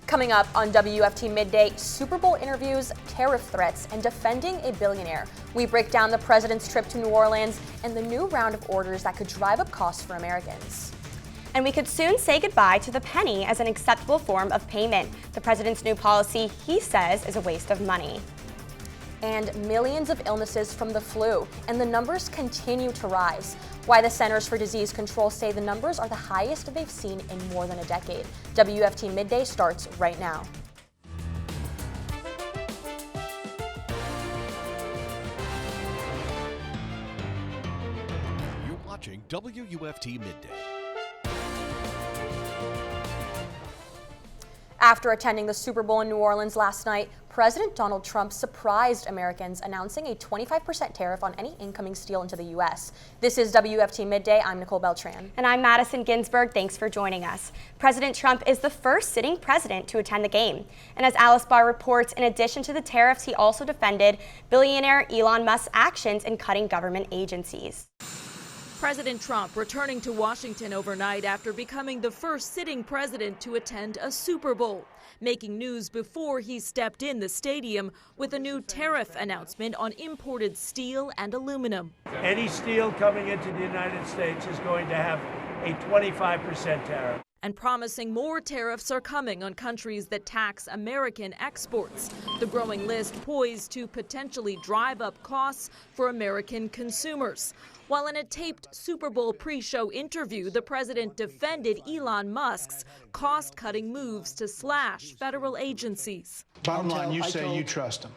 Coming up on WUFT Midday, Super Bowl interviews, tariff threats, and defending a billionaire. We break down the president's trip to New Orleans and the new round of orders that could drive up costs for Americans. And we could soon say goodbye to the penny as an acceptable form of payment. The president's new policy, he says, is a waste of money. And millions of illnesses from the flu, and the numbers continue to rise. Why the Centers for Disease Control say the numbers are the highest they've seen in more than a decade. WUFT Midday starts right now. You're watching WUFT Midday. After attending the Super Bowl in New Orleans last night, President Donald Trump surprised Americans, announcing a 25% tariff on any incoming steel into the U.S. This is WUFT Midday. I'm Nicole Beltran. And I'm Madison Ginsberg. Thanks for joining us. President Trump is the first sitting president to attend the game. And as Alice Barr reports, in addition to the tariffs, he also defended billionaire Elon Musk's actions in cutting government agencies. President Trump returning to Washington overnight after becoming the first sitting president to attend a Super Bowl, making news before he stepped in the stadium with a new tariff announcement on imported steel and aluminum. Any steel coming into the United States is going to have a 25% tariff. And promising more tariffs are coming on countries that tax American exports. The growing list poised to potentially drive up costs for American consumers. While in a taped Super Bowl pre-show interview, the president defended Elon Musk's cost-cutting moves to slash federal agencies. Bottom line, you say you trust him.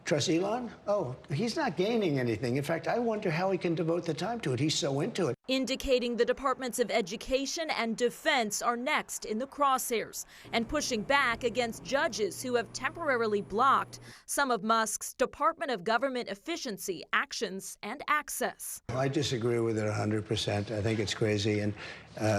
Trust Elon? Oh, he's not gaining anything. In fact, I wonder how he can devote the time to it. He's so into it. Indicating the Departments of Education and Defense are next in the crosshairs and pushing back against judges who have temporarily blocked some of Musk's Department of Government Efficiency actions and access. I disagree with it 100%. I think it's crazy, and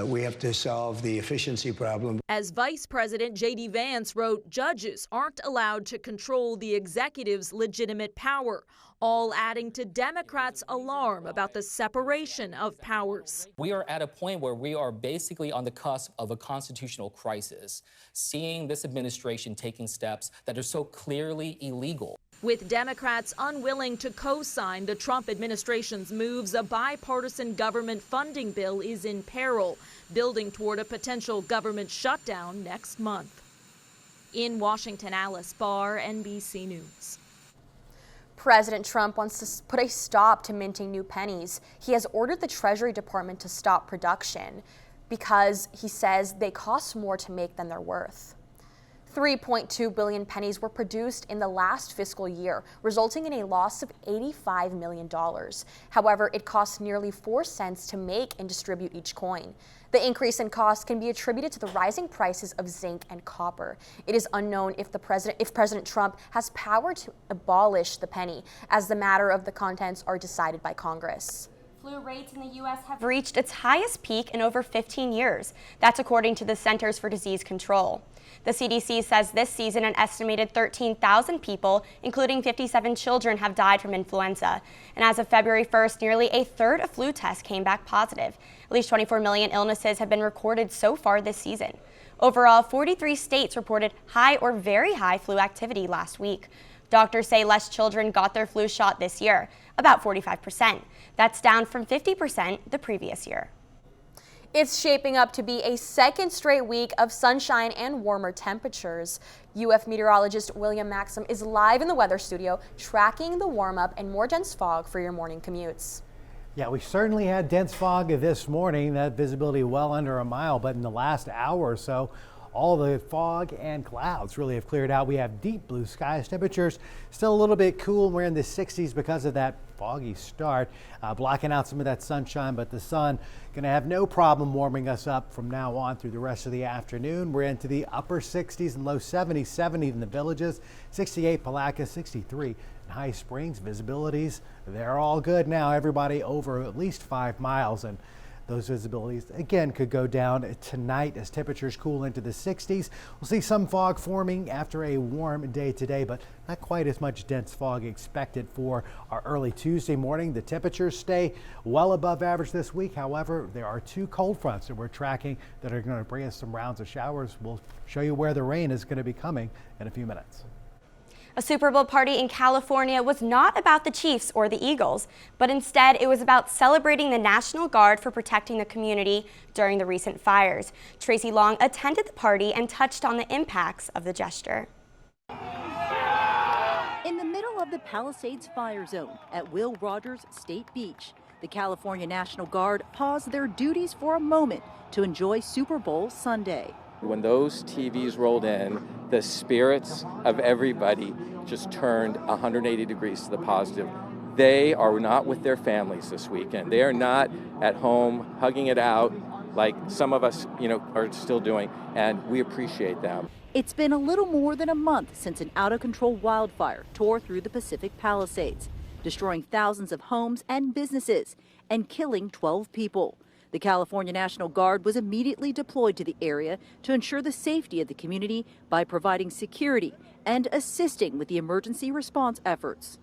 we have to solve the efficiency problem. As Vice President J.D. Vance wrote, judges aren't allowed to control the executive's legitimate power, all adding to Democrats' alarm about the separation of powers. We are at a point where we are basically on the cusp of a constitutional crisis, seeing this administration taking steps that are so clearly illegal. With Democrats unwilling to co-sign the Trump administration's moves, a bipartisan government funding bill is in peril, building toward a potential government shutdown next month. In Washington, Alice Barr, NBC News. President Trump wants to put a stop to minting new pennies. He has ordered the Treasury Department to stop production because he says they cost more to make than they're worth. 3.2 billion pennies were produced in the last fiscal year, resulting in a loss of $85 million. However, it costs nearly 4 cents to make and distribute each coin. The increase in cost can be attributed to the rising prices of zinc and copper. It is unknown if President Trump has power to abolish the penny, as the matter of the contents are decided by Congress. Flu rates in the U.S. have reached its highest peak in over 15 years. That's according to the Centers for Disease Control. The CDC says this season an estimated 13,000 people, including 57 children, have died from influenza. And as of February 1st, nearly a third of flu tests came back positive. At least 24 million illnesses have been recorded so far this season. Overall, 43 states reported high or very high flu activity last week. Doctors say less children got their flu shot this year, about 45%. That's down from 50% the previous year. It's shaping up to be a second straight week of sunshine and warmer temperatures. UF meteorologist William Maxham is live in the weather studio tracking the warm-up and more dense fog for your morning commutes. Yeah, we certainly had dense fog this morning, that visibility well under a mile, but in the last hour or so, all the fog and clouds really have cleared out. We have deep blue skies. Temperatures still a little bit cool. We're in the 60s because of that foggy start, blocking out some of that sunshine, but the sun going to have no problem warming us up from now on through the rest of the afternoon. We're into the upper 60s and low 70s, 70 in the villages, 68 Palaca, 63 in High Springs. Visibilities, they're all good now. Everybody over at least 5 miles, and Those visibilities again could go down tonight as temperatures cool into the 60s. We'll see some fog forming after a warm day today, but not quite as much dense fog expected for our early Tuesday morning. The temperatures stay well above average this week. However, there are 2 cold fronts that we're tracking that are going to bring us some rounds of showers. We'll show you where the rain is going to be coming in a few minutes. A Super Bowl party in California was not about the Chiefs or the Eagles, but instead it was about celebrating the National Guard for protecting the community during the recent fires. Tracy Long attended the party and touched on the impacts of the gesture. In the middle of the Palisades fire zone at Will Rogers State Beach, the California National Guard paused their duties for a moment to enjoy Super Bowl Sunday. When those TVs rolled in, the spirits of everybody just turned 180 degrees to the positive. They are not with their families this weekend. They are not at home hugging it out like some of us, are still doing, and we appreciate them. It's been a little more than a month since an out-of-control wildfire tore through the Pacific Palisades, destroying thousands of homes and businesses and killing 12 people. The California National Guard was immediately deployed to the area to ensure the safety of the community by providing security and assisting with the emergency response efforts.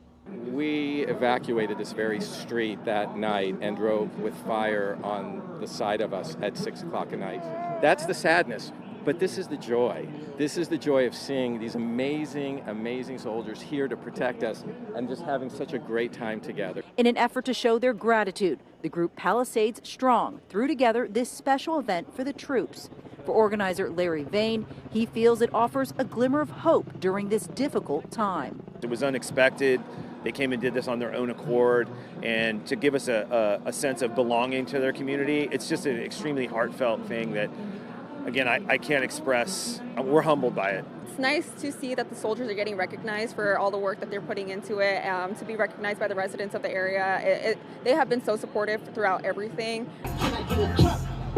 We evacuated this very street that night and drove with fire on the side of us at 6 o'clock at night. That's the sadness, but this is the joy. This is the joy of seeing these amazing, amazing soldiers here to protect us and just having such a great time together. In an effort to show their gratitude, the group Palisades Strong threw together this special event for the troops. For organizer Larry Vane, he feels it offers a glimmer of hope during this difficult time. It was unexpected. They came and did this on their own accord, and to give us a sense of belonging to their community, it's just an extremely heartfelt thing that, again, I can't express. We're humbled by it. It's nice to see that the soldiers are getting recognized for all the work that they're putting into it, to be recognized by the residents of the area. They have been so supportive throughout everything.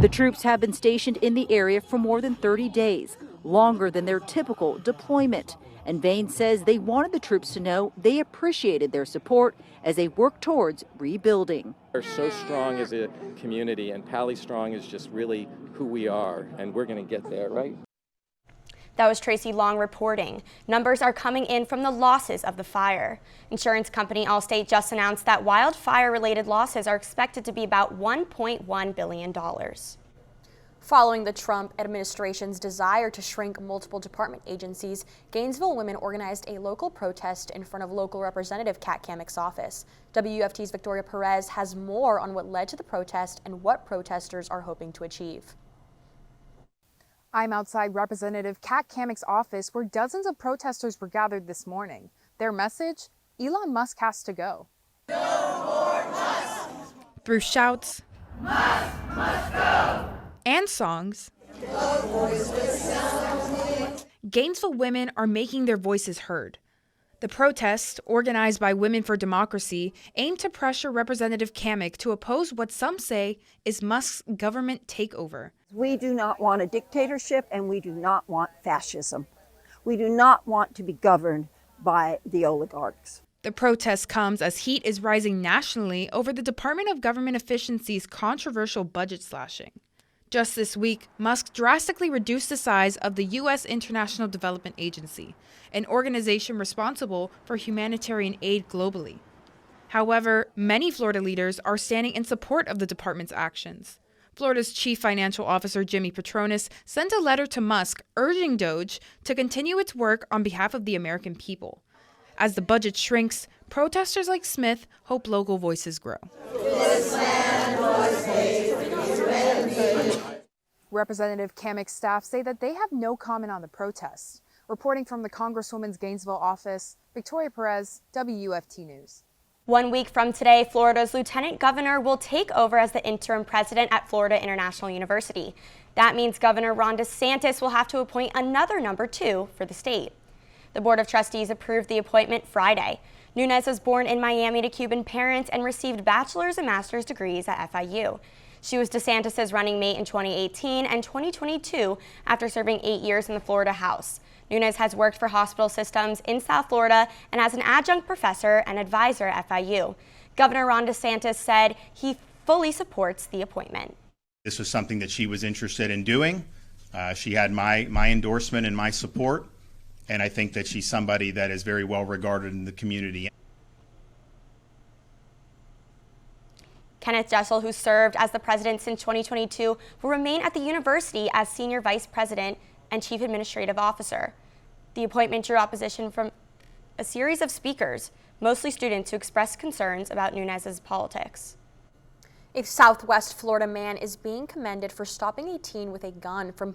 The troops have been stationed in the area for more than 30 days, longer than their typical deployment. And Vane says they wanted the troops to know they appreciated their support as they work towards rebuilding. We're so strong as a community, and Pally Strong is just really who we are, and we're going to get there, right? That was Tracy Long reporting. Numbers are coming in from the losses of the fire. Insurance company Allstate just announced that wildfire-related losses are expected to be about $1.1 billion. Following the Trump administration's desire to shrink multiple department agencies, Gainesville women organized a local protest in front of local Representative Kat Cammack's office. WUFT's Victoria Perez has more on what led to the protest and what protesters are hoping to achieve. I'm outside Representative Kat Cammack's office where dozens of protesters were gathered this morning. Their message? Elon Musk has to go. No more Musk! Through shouts, Musk must go! And songs, Gainesville women are making their voices heard. The protest, organized by Women for Democracy, aimed to pressure Representative Cammack to oppose what some say is Musk's government takeover. We do not want a dictatorship, and we do not want fascism. We do not want to be governed by the oligarchs. The protest comes as heat is rising nationally over the Department of Government Efficiency's controversial budget slashing. Just this week, Musk drastically reduced the size of the U.S. International Development Agency, an organization responsible for humanitarian aid globally. However, many Florida leaders are standing in support of the department's actions. Florida's Chief Financial Officer Jimmy Patronis sent a letter to Musk urging DOGE to continue its work on behalf of the American people. As the budget shrinks, protesters like Smith hope local voices grow. This land was made for you and me. Representative Cammack's staff say that they have no comment on the protests. Reporting from the Congresswoman's Gainesville office, Victoria Perez, WUFT News. 1 week from today, Florida's Lieutenant Governor will take over as the interim president at Florida International University. That means Governor Ron DeSantis will have to appoint another number 2 for the state. The Board of Trustees approved the appointment Friday. Nunes was born in Miami to Cuban parents and received bachelor's and master's degrees at FIU. She was DeSantis' running mate in 2018 and 2022 after serving 8 years in the Florida House. Nunes has worked for hospital systems in South Florida and as an adjunct professor and advisor at FIU. Governor Ron DeSantis said he fully supports the appointment. This was something that she was interested in doing. She had my endorsement and my support, and I think that she's somebody that is very well regarded in the community. Kenneth Jessel, who served as the president since 2022, will remain at the university as senior vice president and chief administrative officer. The appointment drew opposition from a series of speakers, mostly students, who expressed concerns about Nunes's politics. A Southwest Florida man is being commended for stopping a teen with a gun from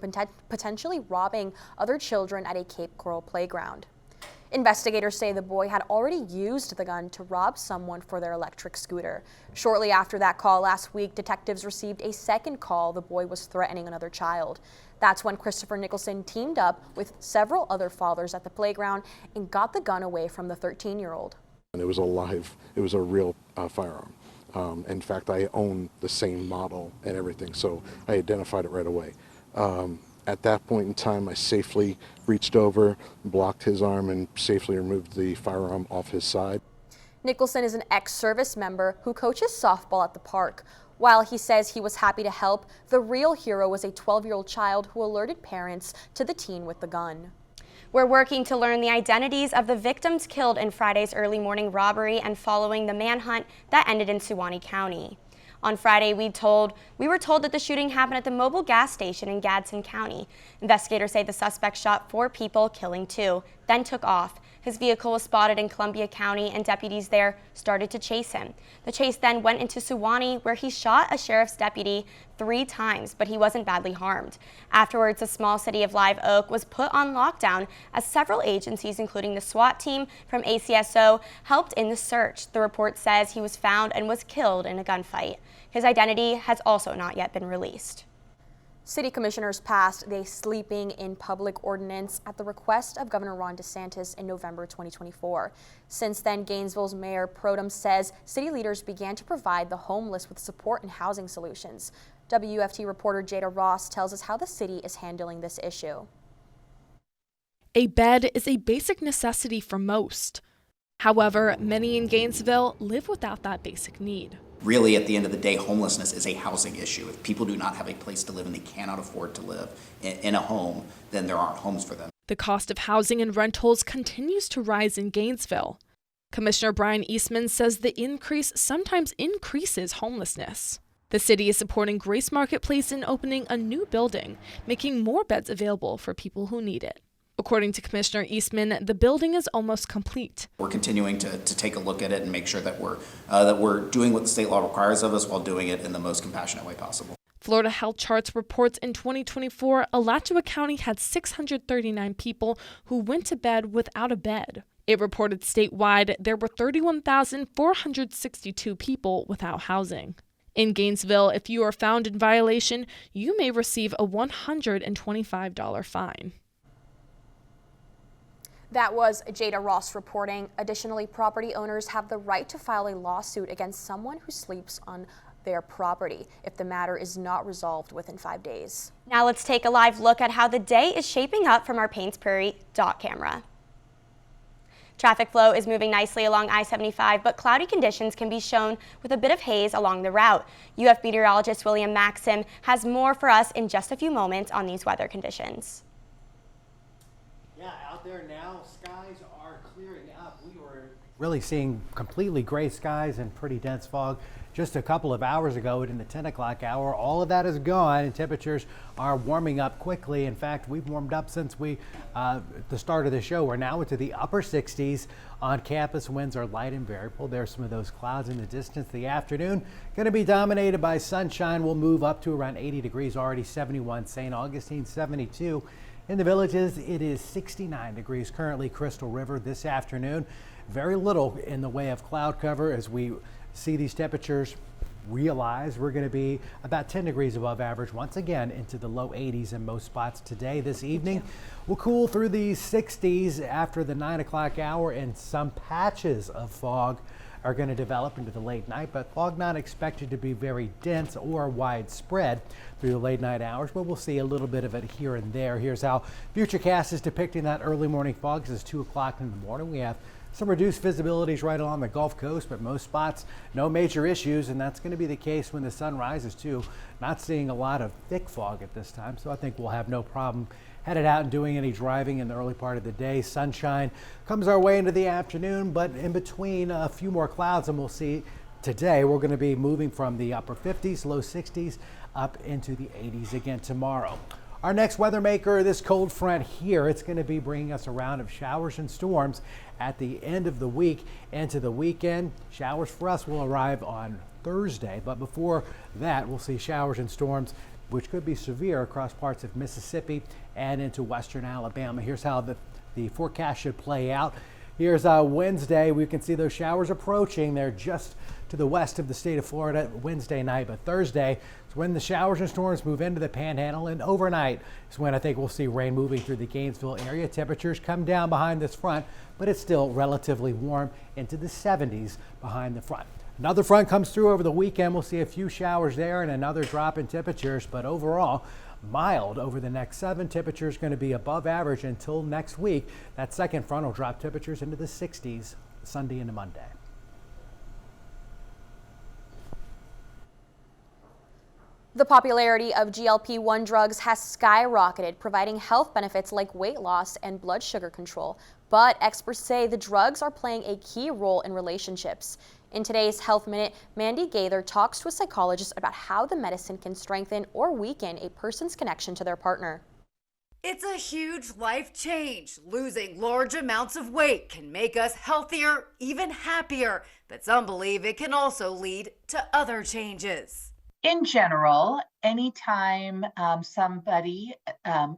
potentially robbing other children at a Cape Coral playground. Investigators say the boy had already used the gun to rob someone for their electric scooter. Shortly after that call last week, detectives received a second call the boy was threatening another child. That's when Christopher Nicholson teamed up with several other fathers at the playground and got the gun away from the 13-year-old. And it was a real firearm. In fact, I own the same model and everything, so I identified it right away. At that point in time, I safely reached over, blocked his arm, and safely removed the firearm off his side. Nicholson is an ex-service member who coaches softball at the park. While he says he was happy to help, the real hero was a 12-year-old child who alerted parents to the teen with the gun. We're working to learn the identities of the victims killed in Friday's early morning robbery and following the manhunt that ended in Suwannee County. On Friday, we were told that the shooting happened at the mobile gas station in Gadsden County. Investigators say the suspect shot 4 people, killing 2, then took off. His vehicle was spotted in Columbia County, and deputies there started to chase him. The chase then went into Suwannee, where he shot a sheriff's deputy 3 times, but he wasn't badly harmed. Afterwards, the small city of Live Oak was put on lockdown as several agencies, including the SWAT team from ACSO, helped in the search. The report says he was found and was killed in a gunfight. His identity has also not yet been released. City commissioners passed the sleeping in public ordinance at the request of Governor Ron DeSantis in November 2024. Since then, Gainesville's Mayor Pro Tem says city leaders began to provide the homeless with support and housing solutions. WUFT reporter Jada Ross tells us how the city is handling this issue. A bed is a basic necessity for most. However, many in Gainesville live without that basic need. Really, at the end of the day, homelessness is a housing issue. If people do not have a place to live and they cannot afford to live in a home, then there aren't homes for them. The cost of housing and rentals continues to rise in Gainesville. Commissioner Brian Eastman says the increase sometimes increases homelessness. The city is supporting Grace Marketplace in opening a new building, making more beds available for people who need it. According to Commissioner Eastman, the building is almost complete. We're continuing to take a look at it and make sure that we're doing what the state law requires of us while doing it in the most compassionate way possible. Florida Health Charts reports in 2024, Alachua County had 639 people who went to bed without a bed. It reported statewide there were 31,462 people without housing. In Gainesville, if you are found in violation, you may receive a $125 fine. That was Jada Ross reporting. Additionally, property owners have the right to file a lawsuit against someone who sleeps on their property if the matter is not resolved within 5 days. Now let's take a live look at how the day is shaping up from our Paynes Prairie dot camera. Traffic flow is moving nicely along I-75, but cloudy conditions can be shown with a bit of haze along the route. UF meteorologist William Maxham has more for us in just a few moments on these weather conditions. Yeah, out there now, skies are clearing up. We were really seeing completely gray skies and pretty dense fog just a couple of hours ago in the 10 o'clock hour. All of that is gone and temperatures are warming up quickly. In fact, we've warmed up since the start of the show. We're now into the upper 60s on campus. Winds are light and variable. There's some of those clouds in the distance. The afternoon going to be dominated by sunshine. We'll move up to around 80 degrees already. 71 St. Augustine, 72. In the Villages, it is 69 degrees currently. Crystal River this afternoon. Very little in the way of cloud cover as we see these temperatures realize we're going to be about 10 degrees above average once again into the low 80s in most spots today. This evening we'll cool through the 60s after the 9 o'clock hour, and some patches of fog are going to develop into the late night, but fog not expected to be very dense or widespread through the late night hours, but we'll see a little bit of it here and there. Here's how Futurecast is depicting that early morning fog. This is 2 o'clock in the morning. We have Some reduced visibilities right along the Gulf Coast, but most spots, no major issues, and that's going to be the case when the sun rises too. Not seeing a lot of thick fog at this time, so I think we'll have no problem headed out and doing any driving in the early part of the day. Sunshine comes our way into the afternoon, but in between a few more clouds, and we'll see today we're going to be moving from the upper 50s, low 60s up into the 80s again tomorrow. Our next weather maker, this cold front here, it's going to be bringing us a round of showers and storms at the end of the week into the weekend. Showers for us will arrive on Thursday, but before that, we'll see showers and storms which could be severe across parts of Mississippi and into western Alabama. Here's how the forecast should play out. Here's Wednesday. We can see those showers approaching. They're just to the west of the state of Florida Wednesday night, but Thursday is when the showers and storms move into the Panhandle, and overnight is when I think we'll see rain moving through the Gainesville area. Temperatures come down behind this front, but it's still relatively warm into the 70s behind the front. Another front comes through over the weekend. We'll see a few showers there and another drop in temperatures, but overall mild over the next 7. Temperatures going to be above average until next week. That second front will drop temperatures into the 60s Sunday into Monday. The popularity of GLP-1 drugs has skyrocketed, providing health benefits like weight loss and blood sugar control. But experts say the drugs are playing a key role in relationships. In today's Health Minute, Mandy Gaither talks to a psychologist about how the medicine can strengthen or weaken a person's connection to their partner. It's a huge life change. Losing large amounts of weight can make us healthier, even happier. But some believe it can also lead to other changes. In general, anytime somebody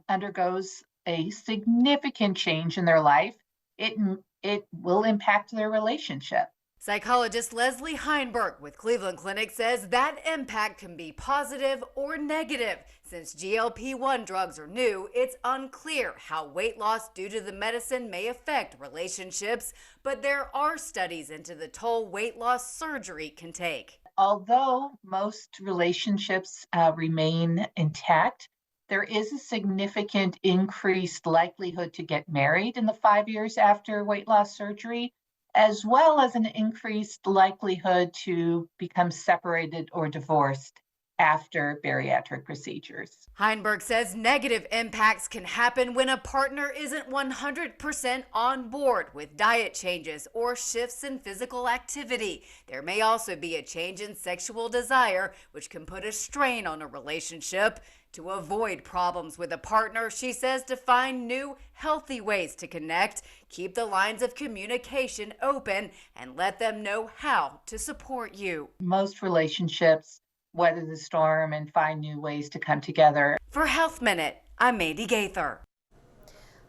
undergoes a significant change in their life, it will impact their relationship. Psychologist Leslie Heinberg with Cleveland Clinic says that impact can be positive or negative. Since GLP-1 drugs are new, it's unclear how weight loss due to the medicine may affect relationships, but there are studies into the toll weight loss surgery can take. Although most relationships remain intact, there is a significant increased likelihood to get married in the 5 years after weight loss surgery, as well as an increased likelihood to become separated or divorced after bariatric procedures. Heinberg says negative impacts can happen when a partner isn't 100% on board with diet changes or shifts in physical activity. There may also be a change in sexual desire, which can put a strain on a relationship. To avoid problems with a partner, she says to find new, healthy ways to connect, keep the lines of communication open, and let them know how to support you. Most relationships weather the storm and find new ways to come together. For Health Minute, I'm Mandy Gaither.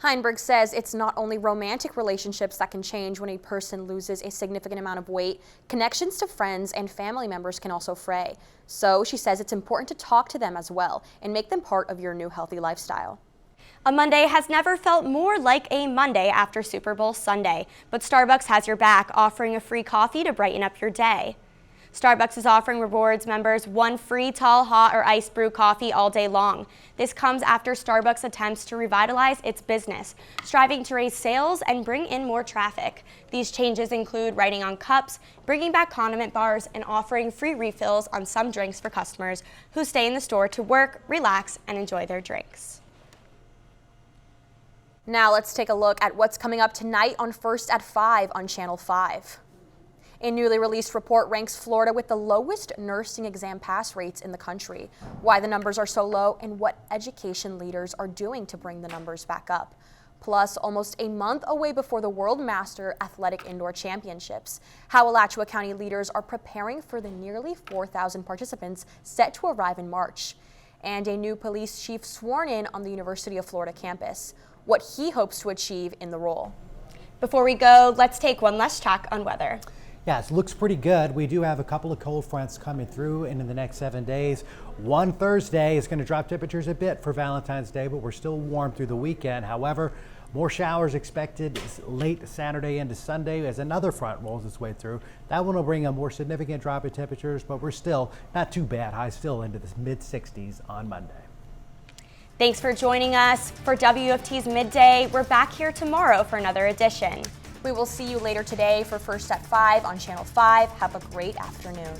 Heinberg says it's not only romantic relationships that can change when a person loses a significant amount of weight. Connections to friends and family members can also fray. So she says it's important to talk to them as well and make them part of your new healthy lifestyle. A Monday has never felt more like a Monday after Super Bowl Sunday, but Starbucks has your back, offering a free coffee to brighten up your day. Starbucks is offering rewards members 1 free tall, hot, or iced brew coffee all day long. This comes after Starbucks attempts to revitalize its business, striving to raise sales and bring in more traffic. These changes include writing on cups, bringing back condiment bars, and offering free refills on some drinks for customers who stay in the store to work, relax, and enjoy their drinks. Now let's take a look at what's coming up tonight on First at 5 on Channel 5. A newly released report ranks Florida with the lowest nursing exam pass rates in the country. Why the numbers are so low and what education leaders are doing to bring the numbers back up. Plus, almost a month away before the World Master Athletic Indoor Championships, how Alachua County leaders are preparing for the nearly 4,000 participants set to arrive in March. And a new police chief sworn in on the University of Florida campus. What he hopes to achieve in the role. Before we go, let's take one last check on weather. Yes, looks pretty good. We do have a couple of cold fronts coming through in the next 7 days. One Thursday is going to drop temperatures a bit for Valentine's Day, but we're still warm through the weekend. However, more showers expected late Saturday into Sunday as another front rolls its way through. That one will bring a more significant drop in temperatures, but we're still not too bad. Highs still into the mid-60s on Monday. Thanks for joining us for WUFT's Midday. We're back here tomorrow for another edition. We will see you later today for First at 5 on Channel 5. Have a great afternoon.